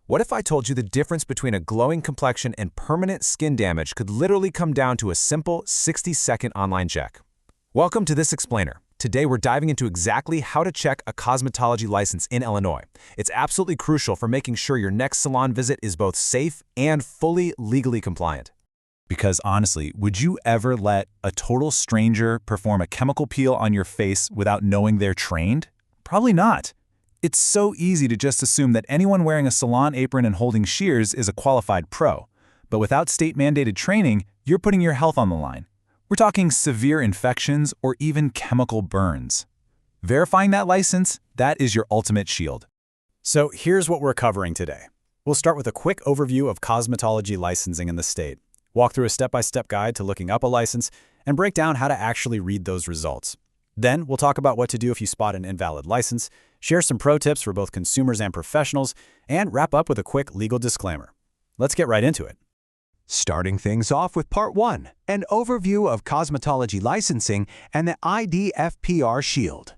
What if I told you the difference between a glowing complexion and permanent skin damage could literally come down to a simple 60-second online check? Welcome to This Explainer. Today we're diving into exactly how to check a cosmetology license in Illinois. It's absolutely crucial for making sure your next salon visit is both safe and fully legally compliant. Because honestly, would you ever let a total stranger perform a chemical peel on your face without knowing they're trained? Probably not. It's so easy to just assume that anyone wearing a salon apron and holding shears is a qualified pro. But without state-mandated training, you're putting your health on the line. We're talking severe infections or even chemical burns. Verifying that license, that is your ultimate shield. So here's what we're covering today. We'll start with a quick overview of cosmetology licensing in the state, walk through a step-by-step guide to looking up a license, and break down how to actually read those results. Then we'll talk about what to do if you spot an invalid license, share some pro tips for both consumers and professionals, and wrap up with a quick legal disclaimer. Let's get right into it. Starting things off with Part 1, an overview of cosmetology licensing and the IDFPR Shield.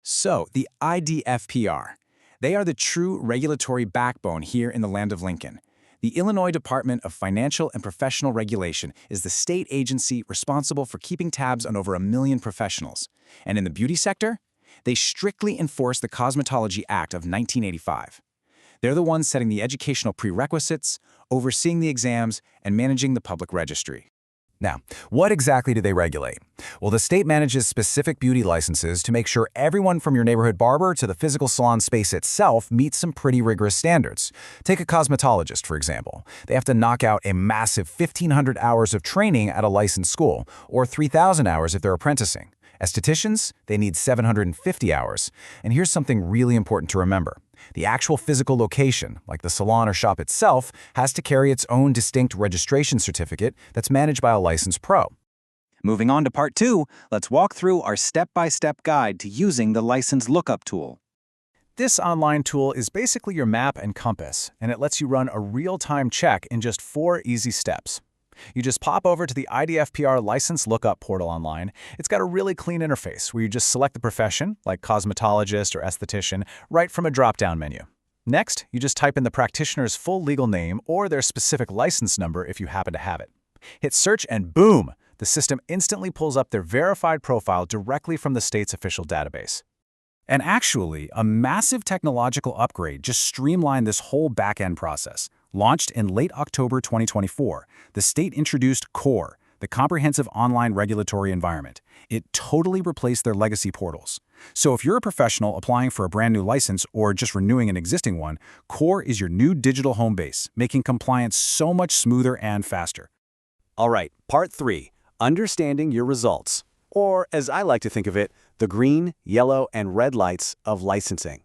So, the IDFPR. They are the true regulatory backbone here in the land of Lincoln. The Illinois Department of Financial and Professional Regulation is the state agency responsible for keeping tabs on over 1 million professionals. And in the beauty sector, they strictly enforce the Cosmetology Act of 1985. They're the ones setting the educational prerequisites, overseeing the exams, and managing the public registry. Now, what exactly do they regulate? Well, the state manages specific beauty licenses to make sure everyone from your neighborhood barber to the physical salon space itself meets some pretty rigorous standards. Take a cosmetologist, for example. They have to knock out a massive 1,500 hours of training at a licensed school, or 3,000 hours if they're apprenticing. Estheticians, they need 750 hours. And here's something really important to remember. The actual physical location, like the salon or shop itself, has to carry its own distinct registration certificate that's managed by a licensed pro. Moving on to Part 2, let's walk through our step-by-step guide to using the License Lookup tool. This online tool is basically your map and compass, and it lets you run a real-time check in just 4 easy steps. You just pop over to the IDFPR License Lookup portal online. It's got a really clean interface where you just select the profession, like cosmetologist or esthetician, right from a drop-down menu. Next, you just type in the practitioner's full legal name or their specific license number if you happen to have it. Hit search and boom! The system instantly pulls up their verified profile directly from the state's official database. And actually, a massive technological upgrade just streamlined this whole back-end process. Launched in late October 2024, the state introduced CORE, the Comprehensive Online Regulatory Environment. It totally replaced their legacy portals. So if you're a professional applying for a brand new license or just renewing an existing one, CORE is your new digital home base, making compliance so much smoother and faster. All right, Part 3, understanding your results. Or, as I like to think of it, the green, yellow, and red lights of licensing.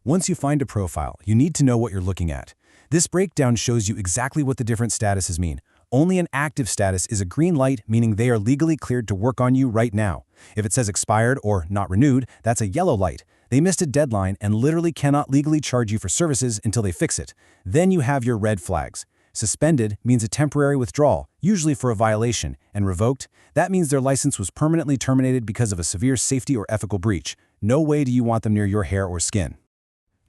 Once you find a profile, you need to know what you're looking at. This breakdown shows you exactly what the different statuses mean. Only an active status is a green light, meaning they are legally cleared to work on you right now. If it says expired or not renewed, that's a yellow light. They missed a deadline and literally cannot legally charge you for services until they fix it. Then you have your red flags. Suspended means a temporary withdrawal, usually for a violation, and revoked, that means their license was permanently terminated because of a severe safety or ethical breach. No way do you want them near your hair or skin.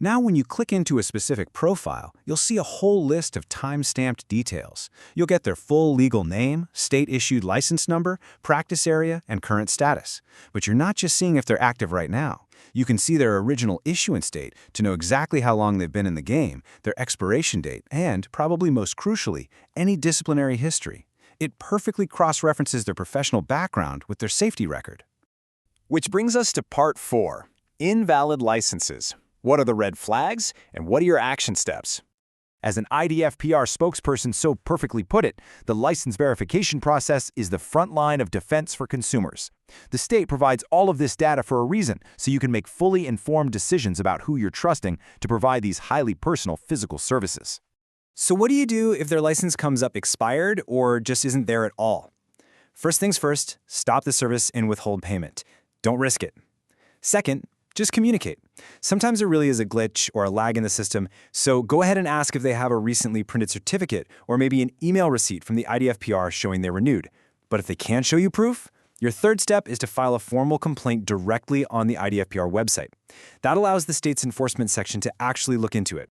Now when you click into a specific profile, you'll see a whole list of time-stamped details. You'll get their full legal name, state-issued license number, practice area, and current status. But you're not just seeing if they're active right now. You can see their original issuance date to know exactly how long they've been in the game, their expiration date, and, probably most crucially, any disciplinary history. It perfectly cross-references their professional background with their safety record. Which brings us to Part 4, invalid licenses. What are the red flags, and what are your action steps? As an IDFPR spokesperson so perfectly put it, the license verification process is the front line of defense for consumers. The state provides all of this data for a reason, so you can make fully informed decisions about who you're trusting to provide these highly personal physical services. So what do you do if their license comes up expired or just isn't there at all? First things first, stop the service and withhold payment. Don't risk it. Second, just communicate. Sometimes there really is a glitch or a lag in the system, so go ahead and ask if they have a recently printed certificate or maybe an email receipt from the IDFPR showing they're renewed. But if they can't show you proof, your third step is to file a formal complaint directly on the IDFPR website. That allows the state's enforcement section to actually look into it.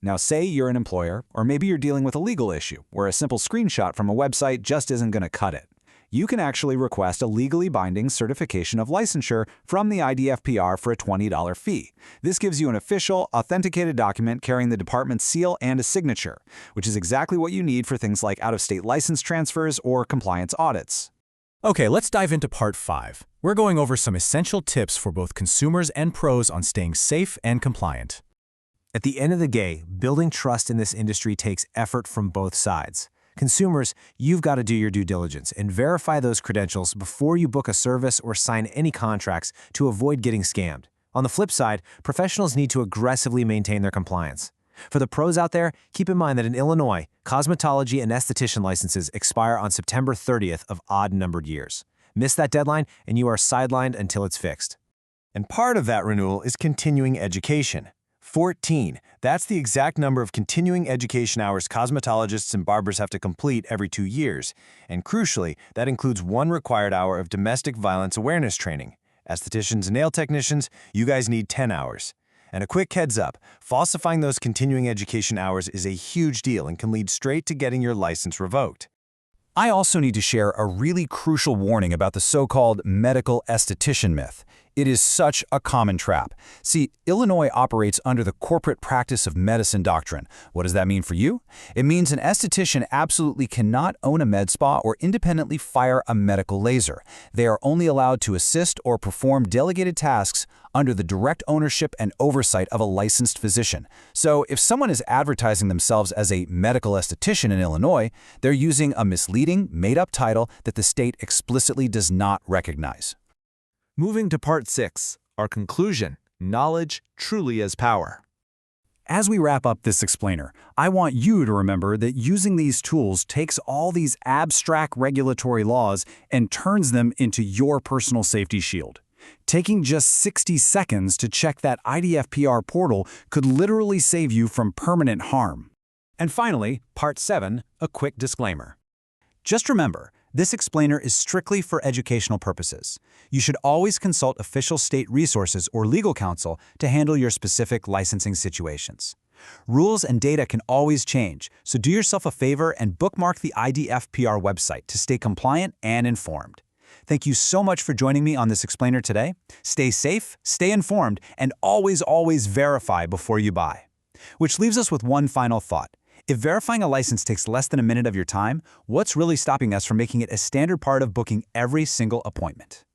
Now say you're an employer, or maybe you're dealing with a legal issue where a simple screenshot from a website just isn't going to cut it. You can actually request a legally binding certification of licensure from the IDFPR for a $20 fee. This gives you an official, authenticated document carrying the department's seal and a signature, which is exactly what you need for things like out-of-state license transfers or compliance audits. Okay, let's dive into Part 5. We're going over some essential tips for both consumers and pros on staying safe and compliant. At the end of the day, building trust in this industry takes effort from both sides. Consumers, you've got to do your due diligence and verify those credentials before you book a service or sign any contracts to avoid getting scammed. On the flip side, professionals need to aggressively maintain their compliance. For the pros out there, keep in mind that in Illinois, cosmetology and esthetician licenses expire on September 30th of odd-numbered years. Miss that deadline, and you are sidelined until it's fixed. And part of that renewal is continuing education. 14. That's the exact number of continuing education hours cosmetologists and barbers have to complete every 2 years. And crucially, that includes 1 required hour of domestic violence awareness training. Estheticians and nail technicians, you guys need 10 hours. And a quick heads up, falsifying those continuing education hours is a huge deal and can lead straight to getting your license revoked. I also need to share a really crucial warning about the so-called medical esthetician myth. It is such a common trap. See, Illinois operates under the corporate practice of medicine doctrine. What does that mean for you? It means an esthetician absolutely cannot own a med spa or independently fire a medical laser. They are only allowed to assist or perform delegated tasks under the direct ownership and oversight of a licensed physician. So if someone is advertising themselves as a medical esthetician in Illinois, they're using a misleading, made-up title that the state explicitly does not recognize. Moving to Part 6, our conclusion, knowledge truly is power. As we wrap up this explainer, I want you to remember that using these tools takes all these abstract regulatory laws and turns them into your personal safety shield. Taking just 60 seconds to check that IDFPR portal could literally save you from permanent harm. And finally, Part 7, a quick disclaimer. Just remember, this explainer is strictly for educational purposes. You should always consult official state resources or legal counsel to handle your specific licensing situations. Rules and data can always change, so do yourself a favor and bookmark the IDFPR website to stay compliant and informed. Thank you so much for joining me on this explainer today. Stay safe, stay informed, and always verify before you buy. Which leaves us with one final thought. If verifying a license takes less than a minute of your time, what's really stopping us from making it a standard part of booking every single appointment?